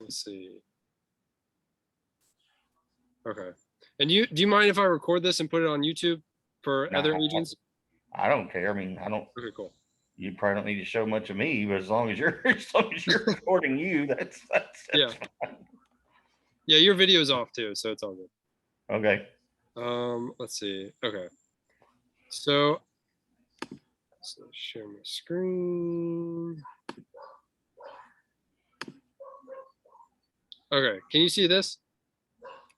let's see. Okay. And do you mind if I record this and put it on YouTube for other agents? I don't care. I mean, I don't. Okay, cool. You probably don't need to show much of me, but as long as you're recording you, that's yeah. Fine. Yeah, your video is off too, so it's all good. Okay. Let's see. Okay. So share my screen. Okay, can you see this?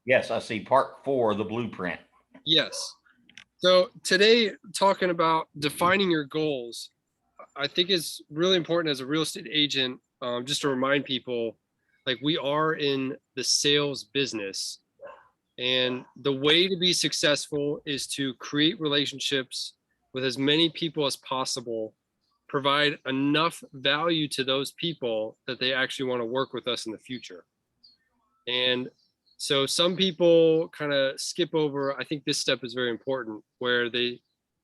Yes, I see part 4 of the blueprint. Yes. So today, talking about defining your goals, I think is really important as a real estate agent, just to remind people, like, we are in the sales business, and the way to be successful is to create relationships with as many people as possible, provide enough value to those people that they actually want to work with us in the future. And so some people kind of skip over, I think this step is very important, where they're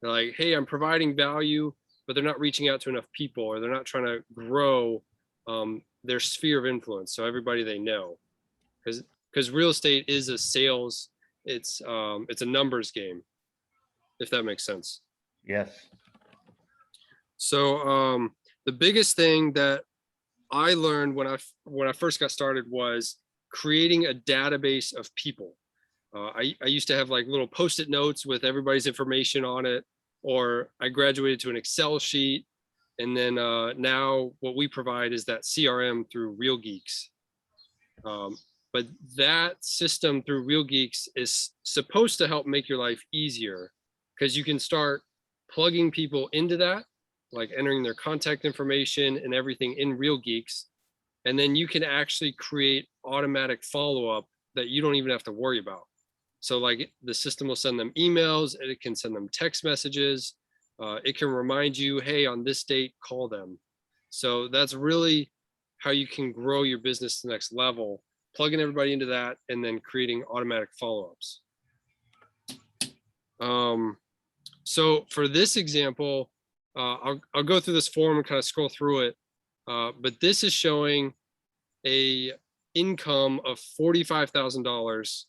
like, hey, I'm providing value, but they're not reaching out to enough people, or they're not trying to grow their sphere of influence, so everybody they know. Because real estate is a sales, it's a numbers game, if that makes sense. Yes. So the biggest thing that I learned when I first got started was creating a database of people. I used to have like little post-it notes with everybody's information on it, or I graduated to an Excel sheet. And then now what we provide is that CRM through Real Geeks. But that system through Real Geeks is supposed to help make your life easier, because you can start plugging people into that, like entering their contact information and everything in Real Geeks. And then you can actually create automatic follow-up that you don't even have to worry about. So like the system will send them emails, and it can send them text messages. It can remind you, hey, on this date, call them. So that's really how you can grow your business to the next level, plugging everybody into that and then creating automatic follow-ups. So for this example, I'll go through this form and kind of scroll through it. But this is showing a income of $45,000.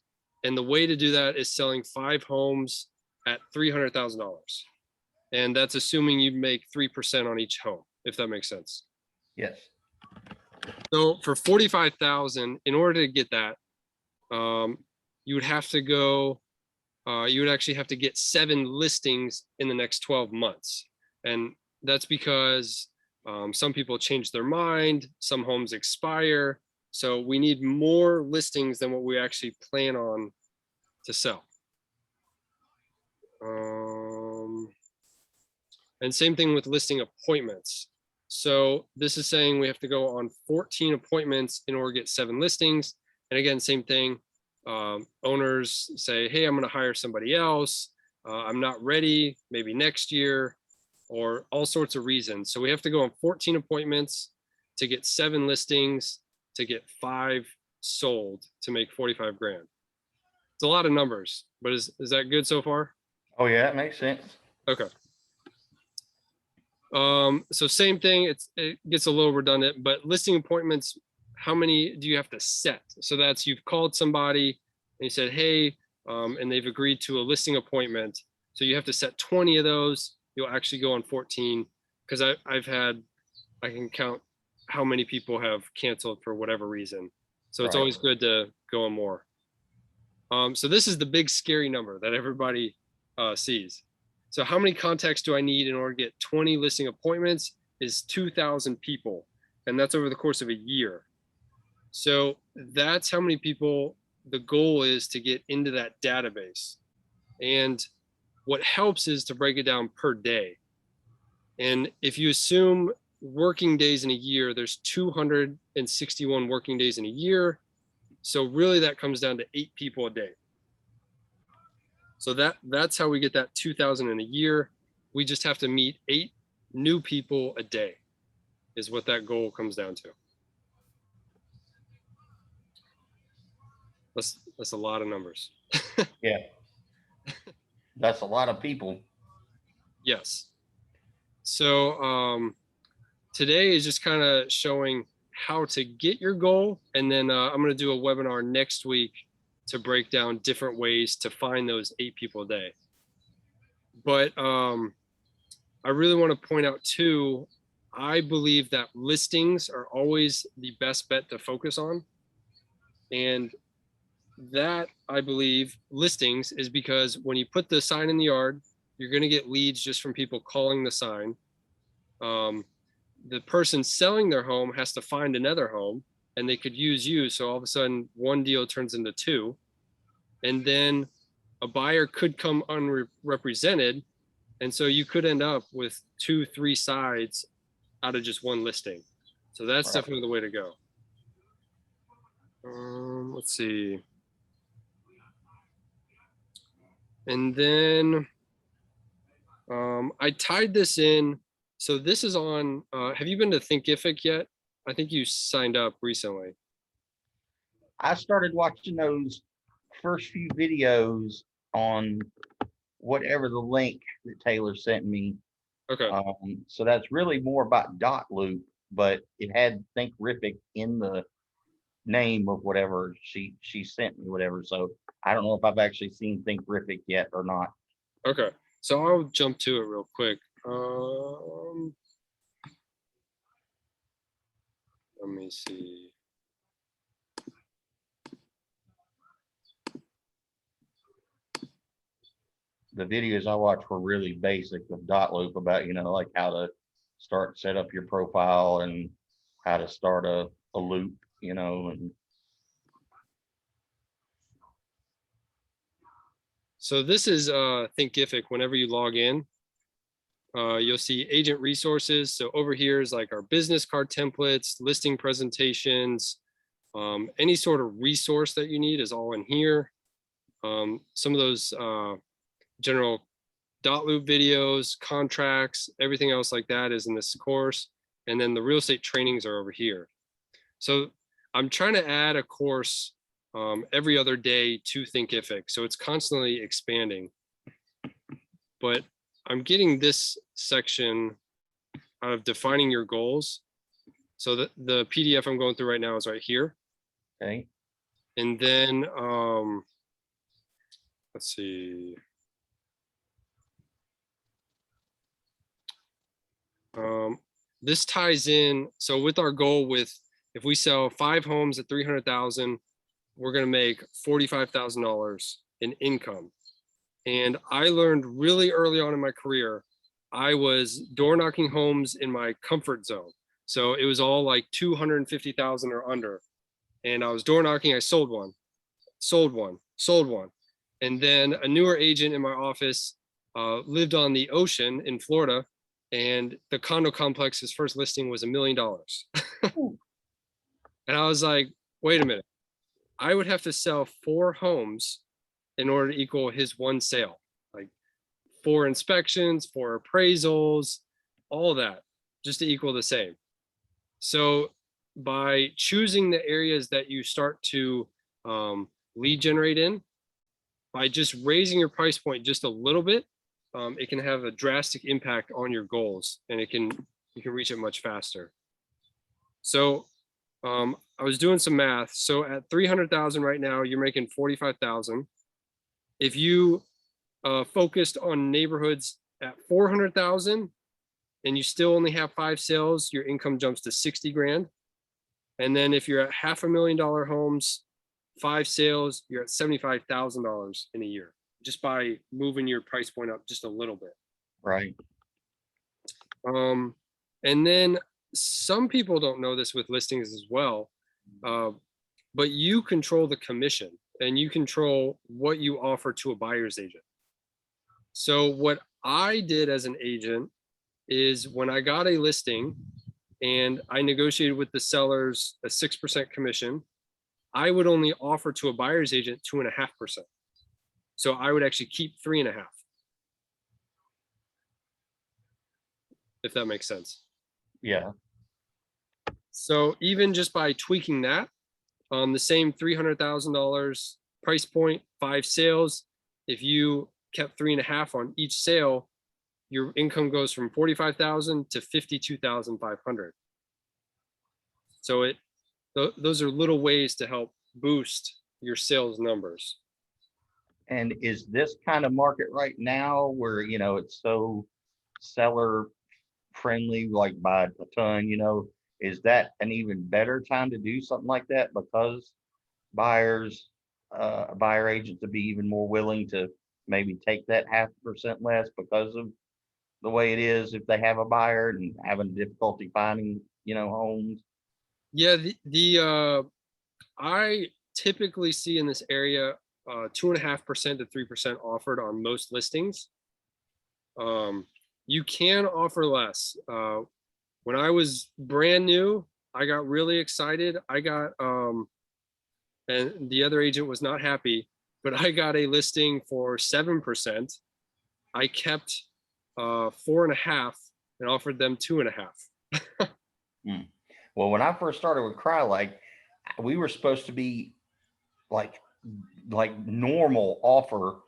And the way to do that is selling 5 homes at $300,000. And that's assuming you make 3% on each home, if that makes sense. Yes. So for 45,000, in order to get that, you would have to go, you would actually have to get 7 listings in the next 12 months. And that's because some people change their mind, some homes expire. So we need more listings than what we actually plan on to sell. And same thing with listing appointments. So this is saying we have to go on 14 appointments in order to get 7 listings. And again, same thing. Owners say, hey, I'm going to hire somebody else. I'm not ready, maybe next year, or all sorts of reasons. So we have to go on 14 appointments to get 7 listings, to get 5 sold, to make 45 grand. It's a lot of numbers, but is that good so far? Oh yeah, it makes sense. Okay. So same thing, it gets a little redundant, but listing appointments, how many do you have to set? So that's, you've called somebody and you said, hey, and they've agreed to a listing appointment. So you have to set 20 of those. You'll actually go on 14, because I can count how many people have canceled for whatever reason. So it's always good to go on more. So this is the big scary number that everybody sees. So how many contacts do I need in order to get 20 listing appointments? Is 2,000 people. And that's over the course of a year. So that's how many people the goal is to get into that database. And what helps is to break it down per day. And if you assume working days in a year, there's 261 working days in a year. So really that comes down to 8 people a day. So that's how we get that 2,000 in a year. We just have to meet 8 new people a day is what that goal comes down to. That's a lot of numbers. Yeah. That's a lot of people. Yes. So today is just kind of showing how to get your goal. And then I'm going to do a webinar next week to break down different ways to find those 8 people a day. But I really want to point out too, I believe that listings are always the best bet to focus on. And that, I believe, listings is because when you put the sign in the yard, you're going to get leads just from people calling the sign. The person selling their home has to find another home, and they could use you. So all of a sudden, one deal turns into 2. And then a buyer could come unrepresented. And so you could end up with 2, 3 sides out of just one listing. So that's Right. definitely the way to go. Let's see. And then I tied this in. So this is on, have you been to Thinkific yet? I think you signed up recently. I started watching those first few videos on whatever the link that Taylor sent me. Okay. So that's really more about dot loop, but it had Thinkific in the name of whatever she sent me, whatever. So I don't know if I've actually seen Thinkific yet or not. Okay. So I'll jump to it real quick. Let me see. The videos I watched were really basic of dot loop about, like how to set up your profile and how to start a loop, and So this is Thinkific. Whenever you log in, you'll see agent resources. So over here is like our business card templates, listing presentations, any sort of resource that you need is all in here. Some of those general dot loop videos, contracts, everything else like that is in this course. And then the real estate trainings are over here. So I'm trying to add a course every other day to Thinkific. So it's constantly expanding. But I'm getting this section out of defining your goals. So the PDF I'm going through right now is right here. okay. And then let's see. This ties in. So with our goal with, if we sell 5 homes at 300,000, we're going to make $45,000 in income. And I learned really early on in my career, I was door knocking homes in my comfort zone. So it was all like 250,000 or under. And I was door knocking, I sold one, sold one, sold one. And then a newer agent in my office lived on the ocean in Florida, and the condo complex's first listing was $1 million. And I was like, wait a minute, I would have to sell 4 homes in order to equal his one sale, like 4 inspections, 4 appraisals, all that, just to equal the same. So by choosing the areas that you start to lead generate in, by just raising your price point just a little bit, it can have a drastic impact on your goals, and you can reach it much faster. So I was doing some math. So at 300,000 right now, you're making 45,000. If you focused on neighborhoods at 400,000 and you still only have 5 sales, your income jumps to 60 grand. And then if you're at $500,000 homes, 5 sales, you're at $75,000 in a year, just by moving your price point up just a little bit. Right. And then some people don't know this with listings as well, but you control the commission and you control what you offer to a buyer's agent. So what I did as an agent is when I got a listing and I negotiated with the sellers a 6% commission, I would only offer to a buyer's agent 2.5%. So I would actually keep 3.5%. If that makes sense. Yeah. So even just by tweaking that, the same $300,000 price point, 5 sales, if you kept 3.5% on each sale, your income goes from 45,000 to 52,500. So those are little ways to help boost your sales numbers. And is this kind of market right now where, it's so seller friendly, like by a ton, is that an even better time to do something like that because buyer agents to be even more willing to maybe take that 0.5% less because of the way it is if they have a buyer and having difficulty finding, homes? Yeah, I typically see in this area 2.5% to 3% offered on most listings. You can offer less. When I was brand new, I got really excited. I got and the other agent was not happy, but I got a listing for 7%. I kept 4.5 and offered them 2.5. Hmm. Well, when I first started with Crylike, we were supposed to be like normal offer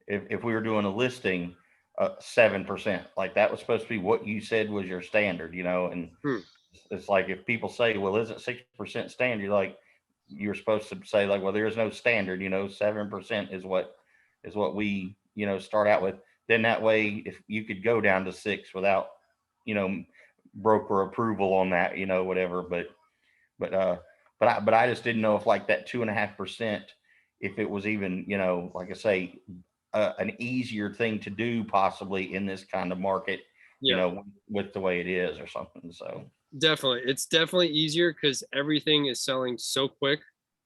if we were doing a listing, 7%. Like that was supposed to be what you said was your standard, and Hmm. it's like if people say, well, isn't 6% standard? Like you're supposed to say like, well, there is no standard, 7% is what we, start out with. Then that way, if you could go down to 6 without, you know, broker approval on that, whatever. But I just didn't know if like that 2.5%, if it was even, like I say, an easier thing to do possibly in this kind of market, Yeah, with the way it is or something. So definitely. It's definitely easier because everything is selling so quick.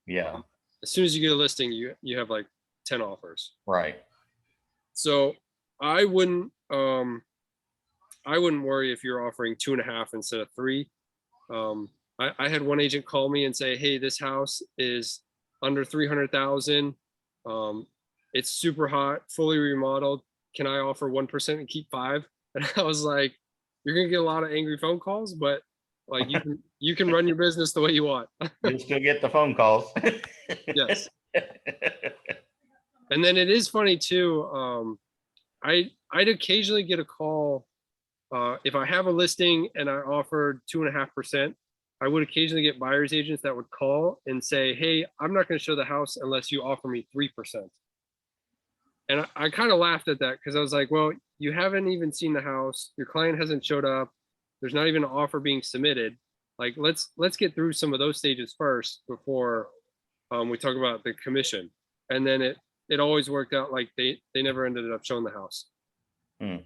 yeah, As soon as you get a listing, you have like 10 offers. right. So I wouldn't I wouldn't worry if you're offering 2.5 instead of 3. I had one agent call me and say, "Hey, this house is under 300,000. It's super hot, fully remodeled. Can I offer 1% and keep 5?" And I was like, "You're gonna get a lot of angry phone calls, but like you can run your business the way you want." You'll still get the phone calls. Yes. And then it is funny too. I'd occasionally get a call if I have a listing and I offered 2.5%. I would occasionally get buyers agents that would call and say, "Hey, I'm not going to show the house unless you offer me 3%." And I kind of laughed at that because I was like, "Well, you haven't even seen the house. Your client hasn't showed up. There's not even an offer being submitted. Like, let's get through some of those stages first before we talk about the commission." And then it always worked out like they never ended up showing the house. Hmm.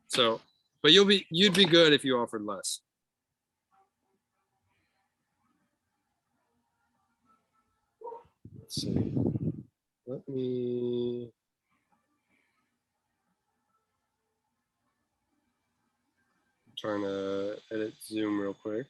So, but you'd be good if you offered less. Let's see. Let me trying to edit Zoom real quick.